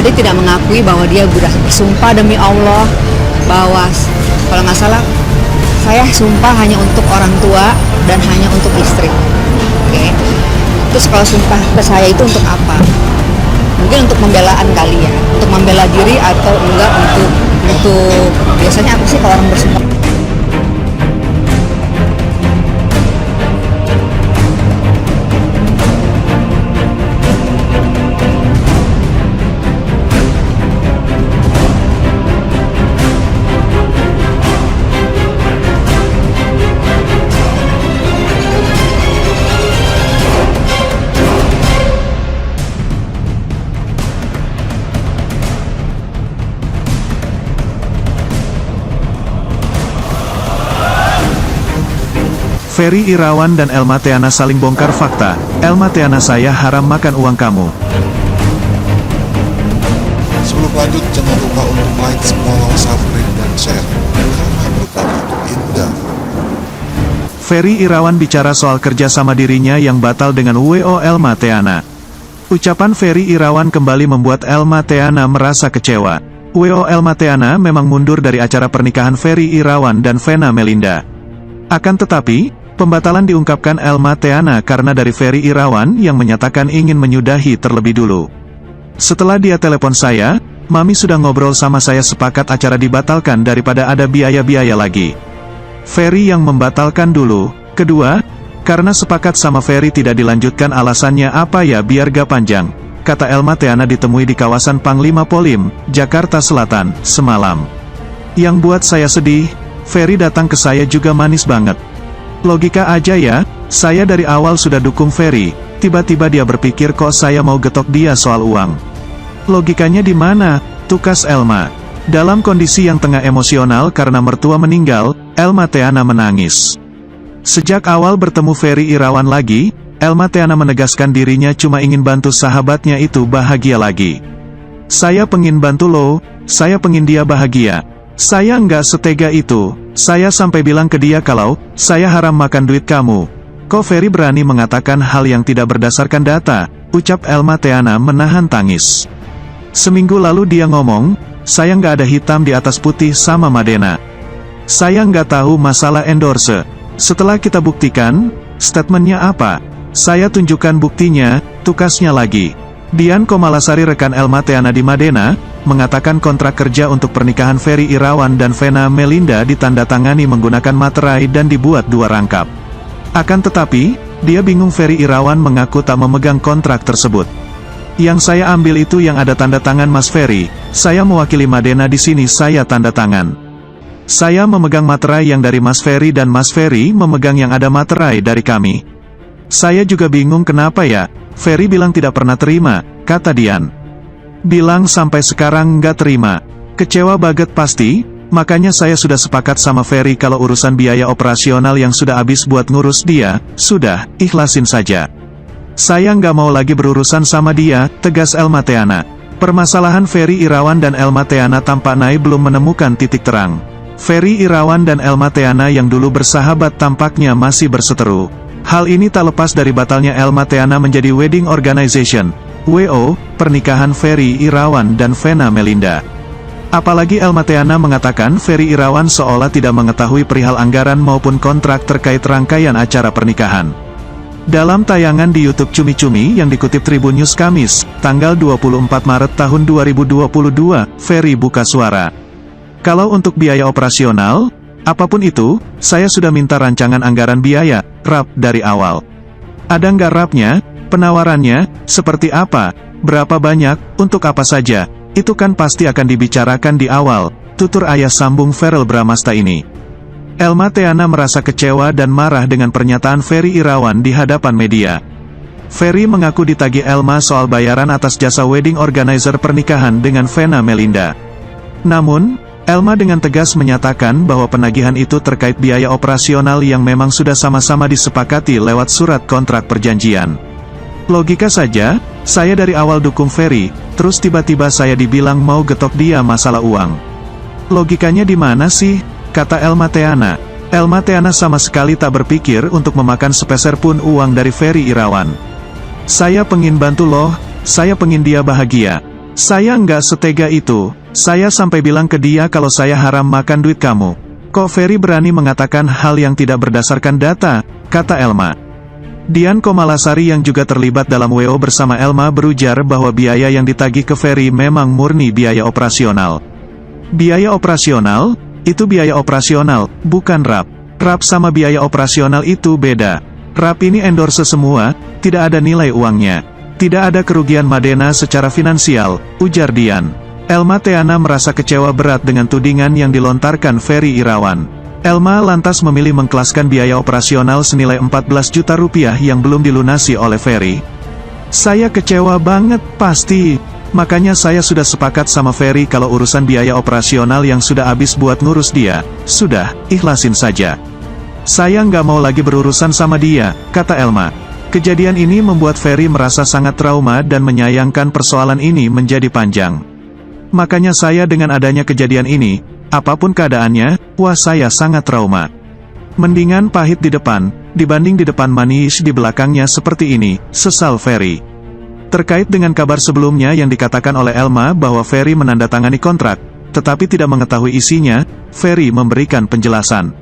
dia tidak mengakui bahwa dia sudah bersumpah demi Allah bahwa kalau nggak salah saya sumpah hanya untuk orang tua dan hanya untuk istri. Oke. Terus kalau sumpah ke saya itu untuk apa? Mungkin untuk pembelaan kali ya, untuk membela diri atau enggak untuk biasanya apa sih kalau orang bersumpah? Ferry Irawan dan Elma Theana saling bongkar fakta. Elma Theana, saya haram makan uang kamu. Sebelum lanjut, jangan lupa untuk like, follow, subscribe, dan share, karena berkata untuk indah. Ferry Irawan bicara soal kerja sama dirinya yang batal dengan WO Elma Theana. Ucapan Ferry Irawan kembali membuat Elma Theana merasa kecewa. WO Elma Theana memang mundur dari acara pernikahan Ferry Irawan dan Vena Melinda. Akan tetapi, pembatalan diungkapkan Elma Theana karena dari Ferry Irawan yang menyatakan ingin menyudahi terlebih dulu. Setelah dia telepon saya, Mami sudah ngobrol sama saya, sepakat acara dibatalkan daripada ada biaya-biaya lagi. Ferry yang membatalkan dulu. Kedua, karena sepakat sama Ferry tidak dilanjutkan, alasannya apa ya biar gak panjang, kata Elma Theana ditemui di kawasan Panglima Polim, Jakarta Selatan, semalam. Yang buat saya sedih, Ferry datang ke saya juga manis banget. Logika aja ya, saya dari awal sudah dukung Ferry, tiba-tiba dia berpikir kok saya mau getok dia soal uang. Logikanya di mana? Tukas Elma. Dalam kondisi yang tengah emosional karena mertua meninggal, Elma Theana menangis. Sejak awal bertemu Ferry Irawan lagi, Elma Theana menegaskan dirinya cuma ingin bantu sahabatnya itu bahagia lagi. Saya pengen bantu lo, saya pengen dia bahagia. Saya nggak setega itu, saya sampai bilang ke dia kalau, saya haram makan duit kamu. Kok Ferry berani mengatakan hal yang tidak berdasarkan data, ucap Elma Theana menahan tangis. Seminggu lalu dia ngomong, saya nggak ada hitam di atas putih sama Madena. Saya nggak tahu masalah endorse. Setelah kita buktikan, statementnya apa? Saya tunjukkan buktinya, tukasnya lagi. Dian Komalasari, rekan Elma Theana di Madena, mengatakan kontrak kerja untuk pernikahan Ferry Irawan dan Vena Melinda ditandatangani menggunakan materai dan dibuat 2 rangkap. Akan tetapi, dia bingung. Ferry Irawan mengaku tak memegang kontrak tersebut. Yang saya ambil itu yang ada tanda tangan Mas Ferry, saya mewakili Madena di sini, saya tanda tangan. Saya memegang materai yang dari Mas Ferry dan Mas Ferry memegang yang ada materai dari kami. Saya juga bingung kenapa ya, Ferry bilang tidak pernah terima, kata Dian. Bilang sampai sekarang nggak terima. Kecewa banget pasti, makanya saya sudah sepakat sama Ferry kalau urusan biaya operasional yang sudah habis buat ngurus dia, sudah, ikhlasin saja. Saya nggak mau lagi berurusan sama dia, tegas Elma Theana. Permasalahan Ferry Irawan dan Elma Theana tampaknya belum menemukan titik terang. Ferry Irawan dan Elma Theana yang dulu bersahabat tampaknya masih berseteru. Hal ini tak lepas dari batalnya Elma Theana menjadi Wedding Organization, WO, pernikahan Ferry Irawan dan Vena Melinda. Apalagi Elma Theana mengatakan Ferry Irawan seolah tidak mengetahui perihal anggaran maupun kontrak terkait rangkaian acara pernikahan. Dalam tayangan di YouTube Cumi-Cumi yang dikutip Tribun News Kamis, tanggal 24 Maret tahun 2022, Ferry buka suara. Kalau untuk biaya operasional, apapun itu, saya sudah minta rancangan anggaran biaya, RAP dari awal. Ada nggak RAP-nya? Penawarannya, seperti apa? Berapa banyak? Untuk apa saja? Itu kan pasti akan dibicarakan di awal, tutur ayah sambung Verrel Bramasta ini. Elma Theana merasa kecewa dan marah dengan pernyataan Ferry Irawan di hadapan media. Ferry mengaku ditagih Elma soal bayaran atas jasa wedding organizer pernikahan dengan Vena Melinda. Namun, Elma dengan tegas menyatakan bahwa penagihan itu terkait biaya operasional yang memang sudah sama-sama disepakati lewat surat kontrak perjanjian. Logika saja, saya dari awal dukung Ferry, terus tiba-tiba saya dibilang mau getok dia masalah uang. Logikanya di mana sih? Kata Elma Theana. Elma Theana sama sekali tak berpikir untuk memakan sepeser pun uang dari Ferry Irawan. Saya pengin bantu loh, saya pengin dia bahagia. Saya nggak setega itu, saya sampai bilang ke dia kalau saya haram makan duit kamu. Kok Ferry berani mengatakan hal yang tidak berdasarkan data, kata Elma. Dian Komalasari yang juga terlibat dalam WO bersama Elma berujar bahwa biaya yang ditagih ke Ferry memang murni biaya operasional. Biaya operasional? Itu biaya operasional, bukan RAP. RAP sama biaya operasional itu beda. RAP ini endorse semua, tidak ada nilai uangnya. Tidak ada kerugian Madena secara finansial, ujar Dian. Elma Theana merasa kecewa berat dengan tudingan yang dilontarkan Ferry Irawan. Elma lantas memilih mengkelaskan biaya operasional senilai 14 juta rupiah yang belum dilunasi oleh Ferry. Saya kecewa banget, pasti. Makanya saya sudah sepakat sama Ferry kalau urusan biaya operasional yang sudah habis buat ngurus dia, sudah, ikhlasin saja. Saya nggak mau lagi berurusan sama dia, kata Elma. Kejadian ini membuat Ferry merasa sangat trauma dan menyayangkan persoalan ini menjadi panjang. Makanya saya dengan adanya kejadian ini, apapun keadaannya, wah saya sangat trauma. Mendingan pahit di depan, dibanding di depan manis di belakangnya seperti ini, sesal Ferry. Terkait dengan kabar sebelumnya yang dikatakan oleh Elma bahwa Ferry menandatangani kontrak, tetapi tidak mengetahui isinya, Ferry memberikan penjelasan.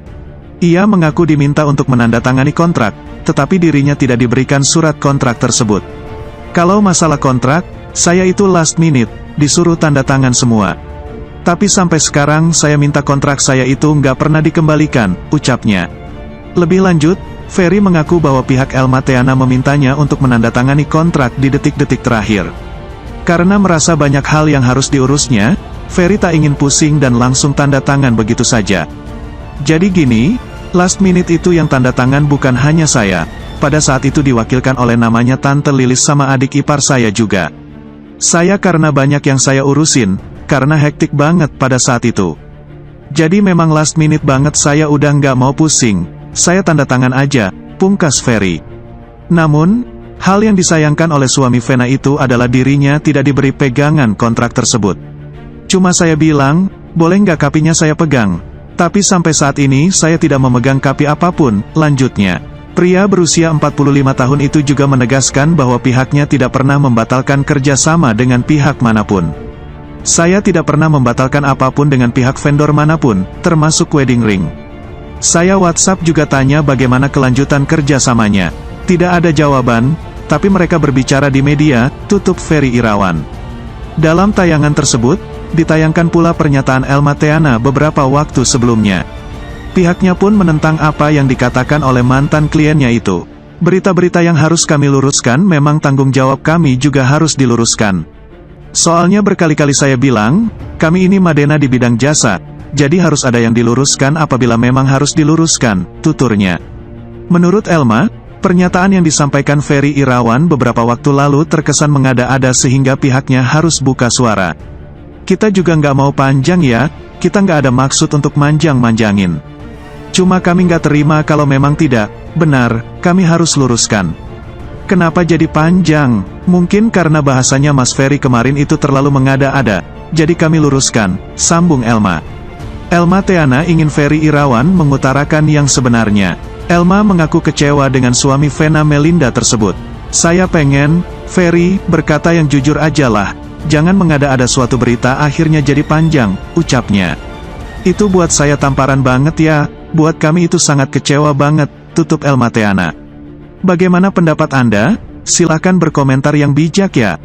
Ia mengaku diminta untuk menandatangani kontrak, tetapi dirinya tidak diberikan surat kontrak tersebut. Kalau masalah kontrak, saya itu last minute, disuruh tanda tangan semua. Tapi sampai sekarang saya minta kontrak saya itu nggak pernah dikembalikan, ucapnya. Lebih lanjut, Ferry mengaku bahwa pihak Elma Theana memintanya untuk menandatangani kontrak di detik-detik terakhir. Karena merasa banyak hal yang harus diurusnya, Ferry tak ingin pusing dan langsung tanda tangan begitu saja. Jadi gini, last minute itu yang tanda tangan bukan hanya saya, pada saat itu diwakilkan oleh namanya Tante Lilis sama adik ipar saya juga. Saya karena banyak yang saya urusin, karena hektik banget pada saat itu. Jadi memang last minute banget saya udah nggak mau pusing, saya tanda tangan aja, pungkas Ferry. Namun, hal yang disayangkan oleh suami Vena itu adalah dirinya tidak diberi pegangan kontrak tersebut. Cuma saya bilang, boleh nggak kapinya saya pegang? Tapi sampai saat ini saya tidak memegang kapi apapun, lanjutnya. Pria berusia 45 tahun itu juga menegaskan bahwa pihaknya tidak pernah membatalkan kerjasama dengan pihak manapun. Saya tidak pernah membatalkan apapun dengan pihak vendor manapun, termasuk wedding ring. Saya WhatsApp juga tanya bagaimana kelanjutan kerjasamanya. Tidak ada jawaban, tapi mereka berbicara di media, tutup Ferry Irawan. Dalam tayangan tersebut, ditayangkan pula pernyataan Elma Theana beberapa waktu sebelumnya. Pihaknya pun menentang apa yang dikatakan oleh mantan kliennya itu. Berita-berita yang harus kami luruskan memang tanggung jawab kami juga harus diluruskan. Soalnya berkali-kali saya bilang, kami ini Madena di bidang jasa, jadi harus ada yang diluruskan apabila memang harus diluruskan, tuturnya. Menurut Elma, pernyataan yang disampaikan Ferry Irawan beberapa waktu lalu terkesan mengada-ada sehingga pihaknya harus buka suara. Kita juga nggak mau panjang ya, kita nggak ada maksud untuk manjang-manjangin. Cuma kami nggak terima kalau memang tidak, benar, kami harus luruskan. Kenapa jadi panjang? Mungkin karena bahasanya Mas Ferry kemarin itu terlalu mengada-ada, jadi kami luruskan, sambung Elma. Elma Theana ingin Ferry Irawan mengutarakan yang sebenarnya. Elma mengaku kecewa dengan suami Vena Melinda tersebut. Saya pengen, Ferry, berkata yang jujur aja lah. Jangan mengada-ada suatu berita akhirnya jadi panjang, ucapnya. Itu buat saya tamparan banget ya, buat kami itu sangat kecewa banget, tutup Elma Theana. Bagaimana pendapat Anda? Silakan berkomentar yang bijak ya.